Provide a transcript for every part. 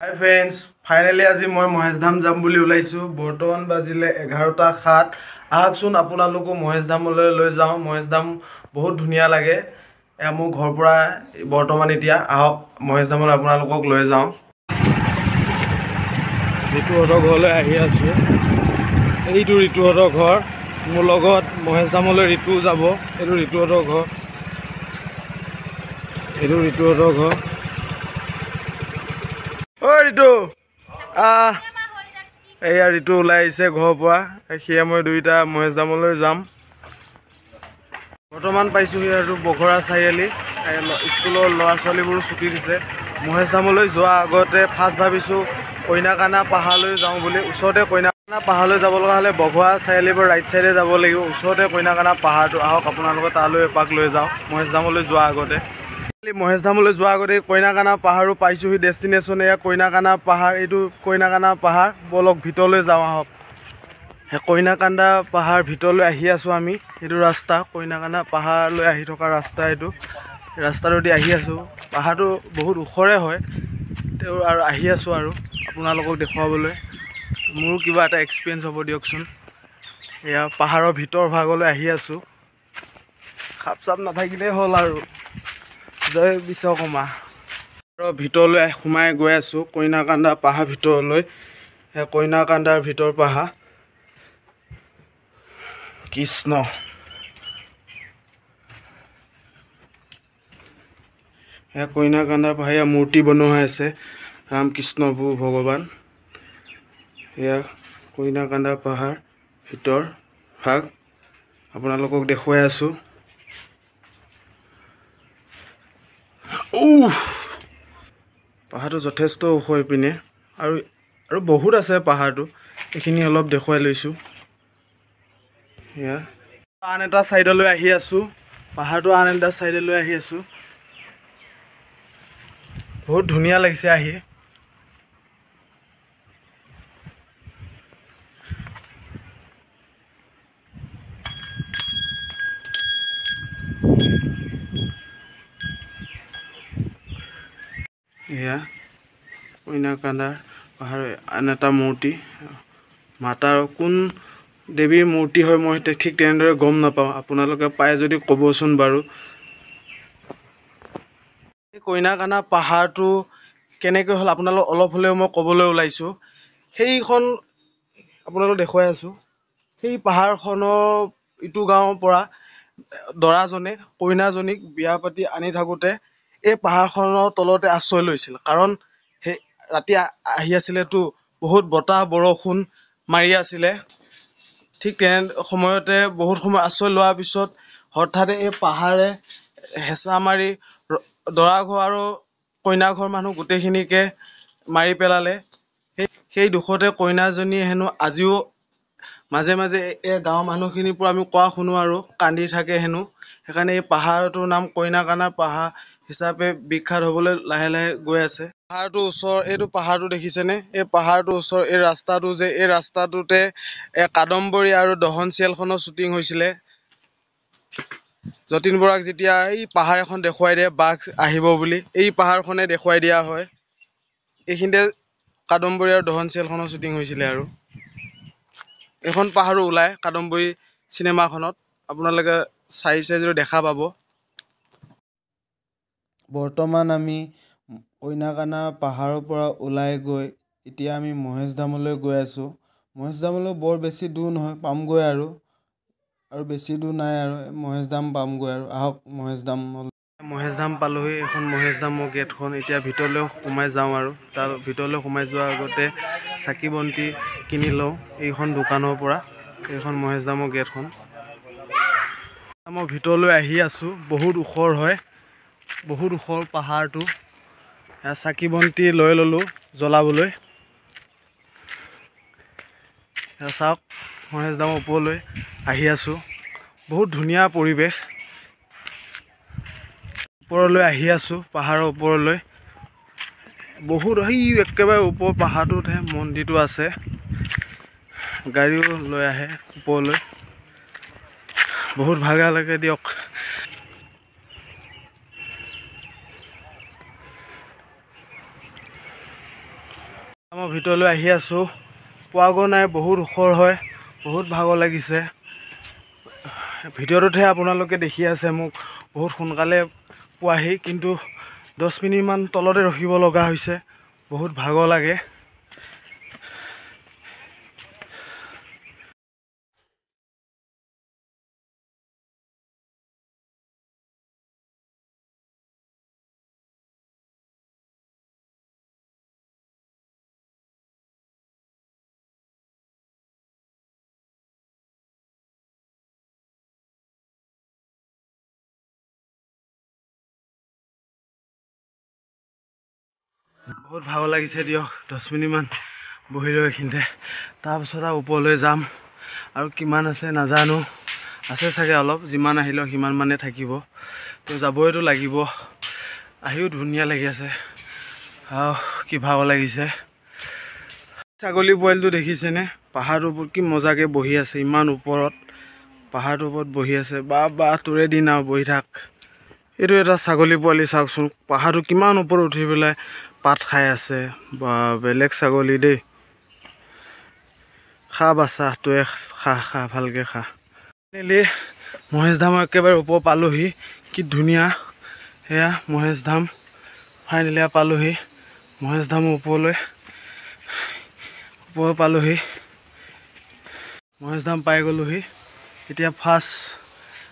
হাই friends, finally আজি মই মহেশধাম যাম বুলি ওলাইছোঁ। বৰ্তমান বাজিলে 11:07। আহকচোন আপোনালোকো মহেশধামলৈ লৈ যাওঁ। মহেশধাম বহুত ধুনীয়া লাগে। এয়া মোৰ ঘৰৰ পৰা বৰ্তমান এতিয়া আহক মহেশধামলৈ আপোনালোকক লৈ যাওঁ। ঋতুহঁতৰ ঘৰলৈ আহি আছোঁ। এইটো ঋতুহঁতৰ ঘৰ। মোৰ লগত মহেশধামলৈ ঋতু যাব। এইটো ঋতুহঁতৰ ঘৰ। এইটো ঋতুহঁতৰ ঘৰ। ঐ ঋতু, এয়া ঋতু ওলাই আহিছে ঘৰৰ পৰা। সেয়া মই দুয়োটা মহেশধামলৈ যাম। বৰ্তমান পাইছোঁহি আৰু বঘৰা চাৰিআলি। স্কুলৰ ল'ৰা ছোৱালীবোৰো ছুটি দিছে। মহেশধামলৈ যোৱাৰ আগতে ফাৰ্ষ্ট ভাবিছোঁ কইনাকানা পাহাৰলৈ যাওঁ বুলি। ওচৰতে কইনাকানা পাহাৰলৈ যাব লগা হ'লে বঘৰা চাৰিআলিৰ পৰা ৰাইট চাইডে যাব লাগিব। ওচৰতে কইনাকানা পাহাৰটো। আহক আপোনালোকে তালৈ এপাক লৈ যাওঁ মহেশধামলৈ যোৱাৰ আগতে। মহেশধামলৈ যোৱাৰ আগতে কইনাকানা পাহাৰো পাইছোঁহি। ডেষ্টিনেশ্যন এয়া কইনাকানা পাহাৰ। এইটো কইনাকানা পাহাৰ। বলক ভিতৰলৈ যাওঁ আহক। কইনাকানা পাহাৰ ভিতৰলৈ আহি আছোঁ আমি। এইটো ৰাস্তা কইনাকানা পাহাৰলৈ আহি থকা ৰাস্তা। এইটো ৰাস্তাটোদি আহি আছোঁ। পাহাৰটো বহুত ওখৰে হয় তেওঁ আৰু আহি আছোঁ আৰু আপোনালোকক দেখুৱাবলৈ। মোৰো কিবা এটা এক্সপিৰিয়েঞ্চ হ'ব দিয়কচোন। এয়া পাহাৰৰ ভিতৰ ভাগলৈ আহি আছোঁ। সাপ চাপ নাথাকিলেই হ'ল আৰু। জয় বিশ্বকৰ্মা। ভিতৰলৈ সোমাই গৈ আছোঁ কইনাকানা পাহাৰ ভিতৰলৈ। কইনাকানাৰ ভিতৰ পাহাৰ। কৃষ্ণ এয়া কইনাকানা পাহাৰ। এয়া মূৰ্তি বনোৱা হৈ আছে ৰামকৃষ্ণ ভগৱান। এয়া কইনাকানা পাহাৰ ভিতৰ ভাগ আপোনালোকক দেখুৱাই আছোঁ। পাহাৰটো যথেষ্ট ওখ হৈ পিনে আৰু বহুত আছে পাহাৰটো। এইখিনি অলপ দেখুৱাই লৈছোঁ। এয়া আন এটা ছাইডলৈ আহি আছোঁ। পাহাৰটো আন এটা ছাইডলৈ আহি আছোঁ। বহুত ধুনীয়া লাগিছে আহি। এয়া কইনাকানা পাহাৰ আন এটা মূৰ্তি। মাতাৰ কোন দেৱীৰ মূৰ্তি হয় মই ঠিক তেনেদৰে গম নাপাওঁ। আপোনালোকে পায় যদি ক'বচোন বাৰু। এই কইনাকানা পাহাৰটো কেনেকৈ হ'ল আপোনালোক অলপ হ'লেও মই ক'বলৈ ওলাইছোঁ। সেইখন আপোনালোক দেখুৱাই আছোঁ। সেই পাহাৰখনৰ ইটো গাঁৱৰ পৰা দৰাজনে কইনাজনীক বিয়া পাতি আনি থাকোঁতে এই পাহাৰখনৰ তলতে আশ্ৰয় লৈছিল। কাৰণ সেই ৰাতি আহি আছিলেতো বহুত বতাহ বৰষুণ মাৰি আছিলে। ঠিক তেনে সময়তে বহুত সময় আশ্ৰয় লোৱাৰ পিছত হঠাতে এই পাহাৰে হেঁচা মাৰি দৰা ঘৰ আৰু কইনা ঘৰ মানুহ গোটেইখিনিকে মাৰি পেলালে। সেই দুখতে কইনাজনীয়ে হেনো আজিও মাজে মাজে এই গাঁৱৰ মানুহখিনিৰ পৰা আমি কোৱা শুনো আৰু কান্দি থাকে হেনো। সেইকাৰণে এই পাহাৰটোৰ নাম কইনাকানা পাহাৰ হিচাপে বিখ্যাত হ'বলৈ লাহে লাহে গৈ আছে। পাহাৰটোৰ ওচৰ এইটো পাহাৰটো দেখিছেনে? এই পাহাৰটোৰ ওচৰ এই ৰাস্তাটো যে এই ৰাস্তাটোতে কাদম্বৰী আৰু দহন চিৰিয়েলখনৰ শ্বুটিং হৈছিলে। যতীন বৰাক যেতিয়া এই পাহাৰ এখন দেখুৱাই দিয়ে বাঘ আহিব বুলি, এই পাহাৰখনে দেখুৱাই দিয়া হয়। এইখিনিতে কাদম্বৰী আৰু দহন চিৰিয়েলখনৰ শ্বুটিং হৈছিলে আৰু এইখন পাহাৰো ওলায় কাদম্বৰী চিনেমাখনত। আপোনালোকে চাইছে যদি দেখা পাব। বৰ্তমান আমি কইনাকানা পাহাৰৰ পৰা ওলাই গৈ এতিয়া আমি মহেশধামলৈ গৈ আছোঁ। মহেশধামলৈ বৰ বেছি দূৰ নহয়, পামগৈ আৰু বেছি দূৰ নাই আৰু মহেশধাম পামগৈ আৰু। আহক মহেশধাম পালোহি। এখন মহেশধামৰ গেটখন। এতিয়া ভিতৰলৈ সোমাই যাওঁ আৰু তাৰ ভিতৰলৈ সোমাই যোৱাৰ আগতে চাকি বন্তি কিনি লওঁ এইখন দোকানৰ পৰা। এইখন মহেশধামৰ গেটখন। মই ভিতৰলৈ আহি আছোঁ। বহুত ওখৰ হয়, বহুত ওখৰ পাহাৰটো। চাকি বন্তি লৈ ল'লোঁ জ্বলাবলৈ। চাওক মহেশধামৰ ওপৰলৈ আহি আছোঁ। বহুত ধুনীয়া পৰিৱেশ। ওপৰলৈ আহি আছোঁ পাহাৰৰ ওপৰলৈ। বহুত সেই একেবাৰে ওপৰ পাহাৰটোতহে মন্দিৰটো আছে। গাড়ীও লৈ আহে ওপৰলৈ। বহুত ভাগা লাগে দিয়ক। মই ভিতৰলৈ আহি আছোঁ, পোৱাগৈ নাই, বহুত ওখৰ হয়, বহুত ভাগৰ লাগিছে। ভিডিঅ'টোতহে আপোনালোকে দেখি আছে মোক বহুত সোনকালে পোৱাহি, কিন্তু 10 মিনিটমান তলতে ৰখিব লগা হৈছে, বহুত ভাগৰ লাগে। বহুত ভাগৰ লাগিছে দিয়ক, 10 মিনিটমান বহিলোঁ এইখিনিতে, তাৰপিছত আৰু ওপৰলৈ যাম। আৰু কিমান আছে নাজানো, আছে চাগে অলপ, যিমান আহিলেও সিমান মানে থাকিব, তো যাবইতো লাগিব। আহিও ধুনীয়া লাগি আছে, কি ভাগৰ লাগিছে। ছাগলী পোৱালিটো দেখিছেনে? পাহাৰটোৰ ওপৰত কি মজাকৈ বহি আছে, ইমান ওপৰত পাহাৰটোৰ ওপৰত বহি আছে। বা তোৰে দিন আৰু বহি থাক। এইটো এটা ছাগলী পোৱালি, চাওকচোন পাহাৰটো কিমান ওপৰত উঠি পেলাই পাত খাই আছে। বা বেলেগ ছাগলী দেই, খা বাচ্চা, তয়ে খা ভালকৈ খা। ফাইনেলি মহেশ ধামৰ একেবাৰে ওপৰ পালোহি, কি ধুনীয়া। সেয়া মহেশ ধাম, ফাইনেলি পালোহি মহেশ ধামৰ ওপৰ পালোহি। মহেশ ধাম পাই গ'লোহি। এতিয়া ফাৰ্ষ্ট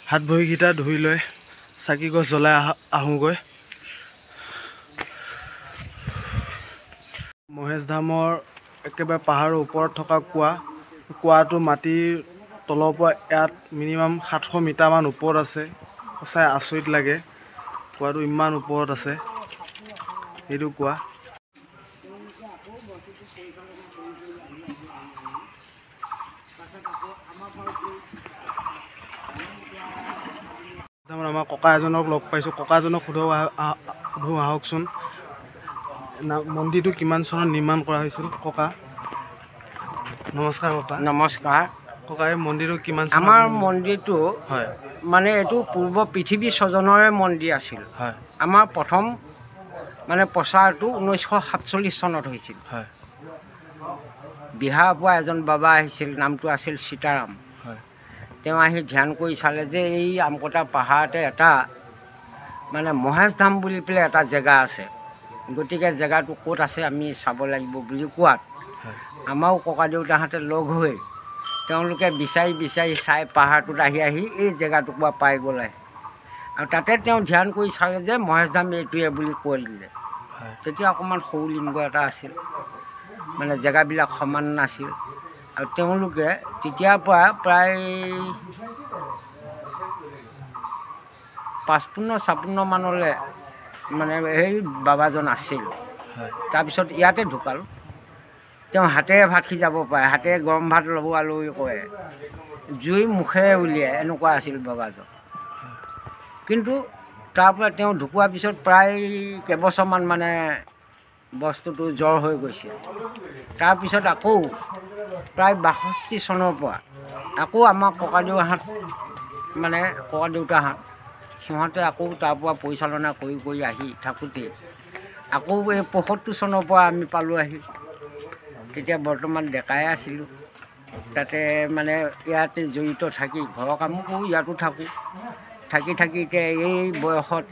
হাত ভৰিকেইটা ধুই লৈ চাকি গছ জ্বলাই আহোঁগৈ। মহেশ ধামৰ একেবাৰে পাহাৰৰ ওপৰত থকা কুৱাটো মাটিৰ তলৰ পৰা ইয়াত মিনিমাম 700 মিটাৰমান ওপৰত আছে। সঁচাই আচৰিত লাগে, কুৱাটো ইমান ওপৰত আছে। এইটো কুৱা। আমাৰ ককা এজনক লগ পাইছোঁ, ককাজনক সোধো আহকচোন, মন্দিৰটো কিমান চনত নিৰ্মাণ কৰা হৈছিল? ককা নমস্কাৰ। ককা নমস্কাৰ। ককা, এই মন্দিৰটো কিমান? আমাৰ মন্দিৰটো হয়, মানে এইটো পূৰ্ব পৃথিৱী স্বজনৰে মন্দিৰ আছিল। হয়, আমাৰ প্ৰথম মানে প্ৰচাৰটো 1947 চনত হৈছিল। হয়, বিহাৰৰ পৰা এজন বাবা আহিছিল, নামটো আছিল সীতাৰাম। হয়, তেওঁ আহি ধ্যান কৰি চালে যে এই আমকটা পাহাৰতে এটা মানে মহেশ ধাম বুলি পেলাই এটা জেগা আছে, গতিকে জেগাটো ক'ত আছে আমি চাব লাগিব বুলি কোৱাত আমাৰো ককা দেউতাহঁতে লগ হৈ তেওঁলোকে বিচাৰি চাই পাহাৰটোত আহি এই জেগাটুকুৰা পাই গ'লে। আৰু তাতে তেওঁ ধ্যান কৰি চালে যে মহেশ ধাম এইটোৱে বুলি কৈ দিলে। তেতিয়া অকণমান সৰু লিংগ এটা আছিল, মানে জেগাবিলাক সমান নাছিল। আৰু তেওঁলোকে তেতিয়াৰ পৰা প্ৰায় 55-56 মানলৈ মানে সেই বাবাজন আছিল। তাৰপিছত ইয়াতে ঢুকাল। তেওঁ হাতেৰে ভাত সিজাব পাৰে, হাতেৰে গৰম ভাত ল'ব আলহী কৰে, জুই মুখেৰে উলিয়াই, এনেকুৱা আছিল বাবাজন। কিন্তু তাৰপৰা তেওঁ ঢুকোৱাৰ পিছত প্ৰায় কেইবছৰমান মানে বস্তুটো জ্বৰ হৈ গৈছিল। তাৰপিছত আকৌ প্ৰায় 62 চনৰ পৰা আকৌ আমাৰ ককাদেউতাহঁত সিহঁতে আকৌ তাৰপৰা পৰিচালনা কৰি আহি থাকোঁতেই আকৌ এই 75 চনৰ পৰা আমি পালোঁ আহি। তেতিয়া বৰ্তমান ডেকাই আছিলোঁ, তাতে মানে ইয়াতে জড়িত থাকি ঘৰৰ কামো কৰোঁ, ইয়াতো থাকি এতিয়া এই বয়সত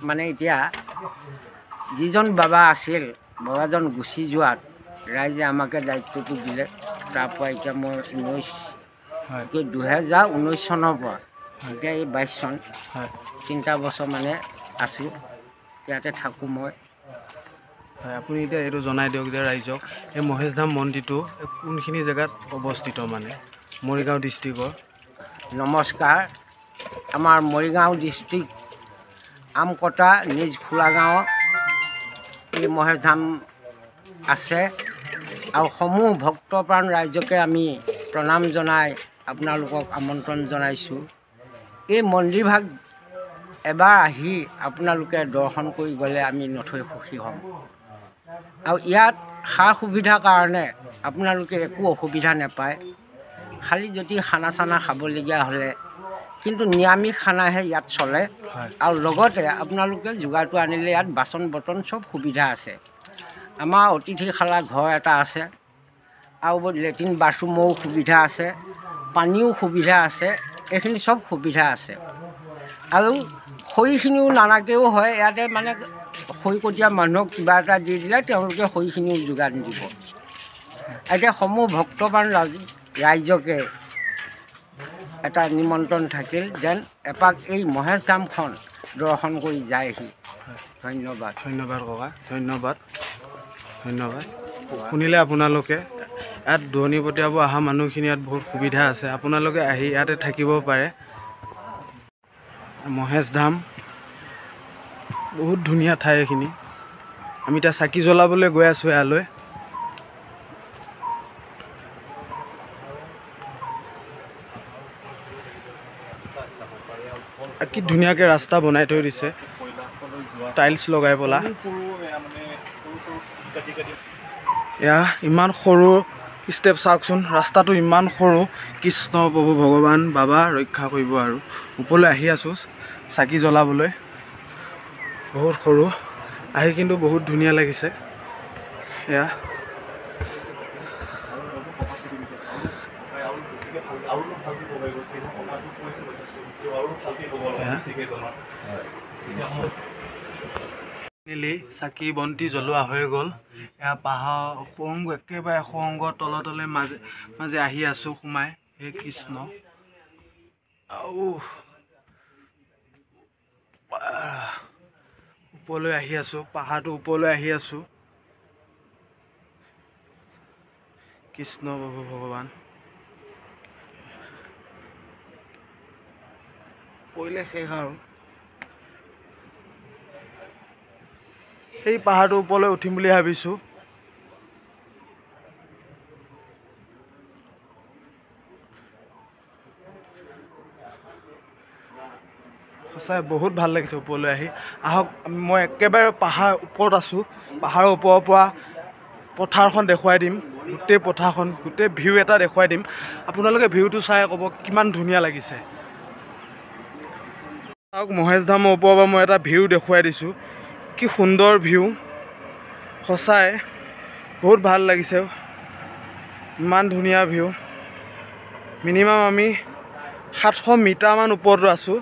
মানে এতিয়া যিজন বাবা আছিল, বাবাজন গুচি যোৱাত ৰাইজে আমাকে দায়িত্বটো দিলে। তাৰপৰা এতিয়া মই 2019 চনৰ পৰা এতিয়া এই 22 চন 3টা বছৰ মানে আছোঁ ইয়াতে থাকোঁ মই। হয়, আপুনি এতিয়া এইটো জনাই দিয়ক যে ৰাইজক, এই মহেশ ধাম মন্দিৰটো কোনখিনি জেগাত অৱস্থিত, মানে মৰিগাঁও ডিষ্ট্ৰিক্টৰ? নমস্কাৰ। আমাৰ মৰিগাঁও ডিষ্ট্ৰিক্ট আমকটা নিজ খোলা গাঁৱত এই মহেশ ধাম আছে। আৰু সমূহ ভক্তপ্ৰাণ ৰাইজকে আমি প্ৰণাম জনাই আপোনালোকক আমন্ত্ৰণ জনাইছোঁ। এই মন্দিৰভাগ এবাৰ আহি আপোনালোকে দৰ্শন কৰি গ'লে আমি নথৈ সুখী হ'ম। আৰু ইয়াত সা সুবিধাৰ কাৰণে আপোনালোকে একো অসুবিধা নাপায়। খালি যদি খানা চানা খাবলগীয়া হ'লে কিন্তু নিৰামিষ খানাহে ইয়াত চলে। আৰু লগতে আপোনালোকে যোগাৰটো আনিলে ইয়াত বাচন বৰ্তন চব সুবিধা আছে। আমাৰ অতিথিশালা ঘৰ এটা আছে আৰু লেট্ৰিন বাথৰুমৰো সুবিধা আছে, পানীও সুবিধা আছে, এইখিনি চব সুবিধা আছে। আৰু খৰিখিনিও নালাগেও হয়, ইয়াতে মানে খৰিকটীয়া মানুহক কিবা এটা দি দিলে তেওঁলোকে খৰিখিনিও যোগান দিব। এতিয়া সমূহ ভক্তবান ৰাইজকে এটা নিমন্ত্ৰণ থাকিল যেন এপাক এই মহেশ ধামখন দৰ্শন কৰি যায়হি। ধন্যবাদ। ধন্যবাদ ককা, ধন্যবাদ ধন্যবাদ। শুনিলে আপোনালোকে, ইয়াত দূৰণি পঠিয়াব অহা মানুহখিনি ইয়াত বহুত সুবিধা আছে, আপোনালোকে আহি ইয়াতে থাকিব পাৰে। মহেশ ধাম বহুত ধুনীয়া ঠাই এইখিনি। আমি এতিয়া চাকি জ্বলাবলৈ গৈ আছোঁ ইয়ালৈ। কি ধুনীয়াকৈ ৰাস্তা বনাই থৈ দিছে, টাইলছ লগাই পেলাই। এয়া ইমান সৰু ষ্টেপ চাওকচোন, ৰাস্তাটো ইমান সৰু। কৃষ্ণ প্ৰভু ভগৱান বাবা ৰক্ষা কৰিব। আৰু ওপৰলৈ আহি আছোঁ চাকি জ্বলাবলৈ। বহুত সৰু, আহি কিন্তু বহুত ধুনীয়া লাগিছে। এয়া চাকি বন্তি জ্বলোৱা হৈ গ'ল। এয়া পাহাৰ সুৰংগ, একেবাৰে সুৰংগৰ তলে তলে মাজে মাজে আহি আছোঁ সোমাই। হে কৃষ্ণ, ওপৰলৈ আহি আছোঁ, পাহাৰটো ওপৰলৈ আহি আছোঁ। কৃষ্ণ প্ৰভু ভগৱান, পৰিলে শেষ আৰু। সেই পাহাৰটোৰ ওপৰলৈ উঠিম বুলি ভাবিছোঁ। সঁচাই বহুত ভাল লাগিছে ওপৰলৈ আহি। আহক, মই একেবাৰে পাহাৰ ওপৰত আছোঁ। পাহাৰৰ ওপৰৰ পৰা পথাৰখন দেখুৱাই দিম, গোটেই পথাৰখন, গোটেই ভিউ এটা দেখুৱাই দিম। আপোনালোকে ভিউটো চাই ক'ব কিমান ধুনীয়া লাগিছে। চাওক, মহেশ ধামৰ ওপৰৰ পৰা মই এটা ভিউ দেখুৱাই দিছোঁ, কি সুন্দৰ ভিউ। সঁচাই বহুত ভাল লাগিছে, ইমান ধুনীয়া ভিউ। মিনিমাম আমি 700 মিটাৰমান ওপৰত আছোঁ।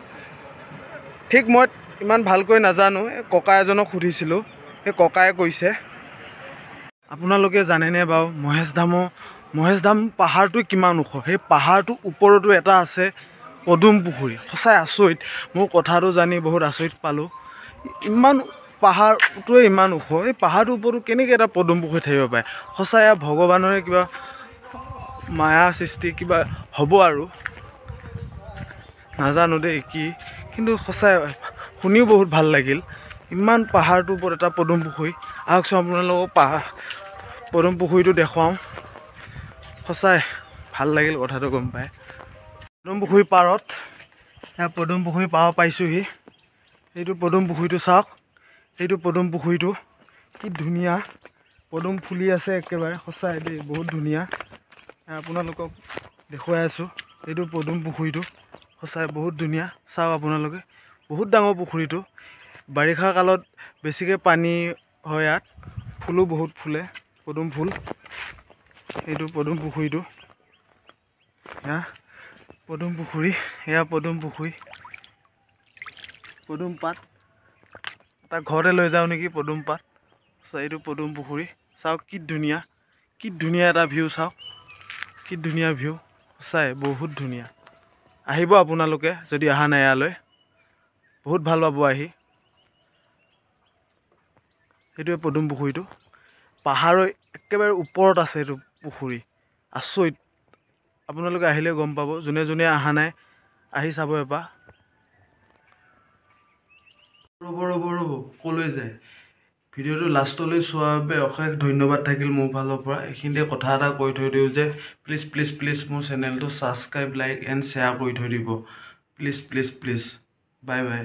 ঠিক মই ইমান ভালকৈ নাজানো, ককা এজনক সুধিছিলোঁ, সেই ককাই কৈছে। আপোনালোকে জানেনে বাৰু মহেশ ধাম পাহাৰটো কিমান ওখ? সেই পাহাৰটোৰ ওপৰতো এটা আছে পদুম পুখুৰী। সঁচাই আচৰিত, মোৰ কথাটো জানি বহুত আচৰিত পালোঁ। ইমান পাহাৰটোৱে ইমান ওখ, এই পাহাৰটোৰ ওপৰতো কেনেকৈ এটা পদুম পুখুৰী থাকিব পাৰে? সঁচাই ভগৱানৰে কিবা মায়া সৃষ্টি কিবা হ'ব আৰু, নাজানো দেই কি, কিন্তু সঁচাই শুনিও বহুত ভাল লাগিল। ইমান পাহাৰটোৰ ওপৰত এটা পদুম পুখুৰী। আহকচোন আপোনালোকক পদুম পুখুৰীটো দেখুৱাওঁ। সঁচাই ভাল লাগিল কথাটো গম পাই। পদুম পুখুৰীৰ পাৰত, পদুম পুখুৰী পাৰ পাইছোঁহি। এইটো পদুম পুখুৰীটো চাওক, এইটো পদুম পুখুৰীটো কি ধুনীয়া, পদুম ফুলি আছে একেবাৰে। সঁচাই দেই বহুত ধুনীয়া। আপোনালোকক দেখুৱাই আছোঁ, এইটো পদুম পুখুৰীটো। সঁচাই বহুত ধুনীয়া, চাওক আপোনালোকে, বহুত ডাঙৰ পুখুৰীটো। বাৰিষা কালত বেছিকৈ পানী হয় ইয়াত, ফুলো বহুত ফুলে, পদুম ফুল। এইটো পদুম পুখুৰীটো, এয়া পদুম পুখুৰী, এয়া পদুম পুখুৰী। পদুম পাত এটা ঘৰতে লৈ যাওঁ নেকি, পদুম পাত। এইটো পদুম পুখুৰী, চাওক কি ধুনীয়া, কি ধুনীয়া এটা ভিউ। চাওক কি ধুনীয়া ভিউ, সঁচাই বহুত ধুনীয়া। আহিব আপোনালোকে যদি অহা নাই ইয়ালৈ, বহুত ভাল পাব আহি। সেইটোৱে পদুম পুখুৰীটো, পাহাৰৰ একেবাৰে ওপৰত আছে এইটো পুখুৰী। আচৰিত, আপোনালোকে আহিলে গম পাব। যোনে যোনে অহা নাই আহি চাব এবাৰ। ৰ'ব ক'লৈ যায়? ভিডিঅ'টো লাষ্টলৈ চোৱাৰ বাবে অশেষ ধন্যবাদ থাকিল মোৰ ফালৰ পৰা। এইখিনিতে কথা এটা কৈ থৈ দিওঁ যে প্লিজ মোৰ চেনেলটো ছাবস্ক্ৰাইব, লাইক এণ্ড শ্বেয়াৰ কৰি থৈ দিব। প্লিজ। Bye bye.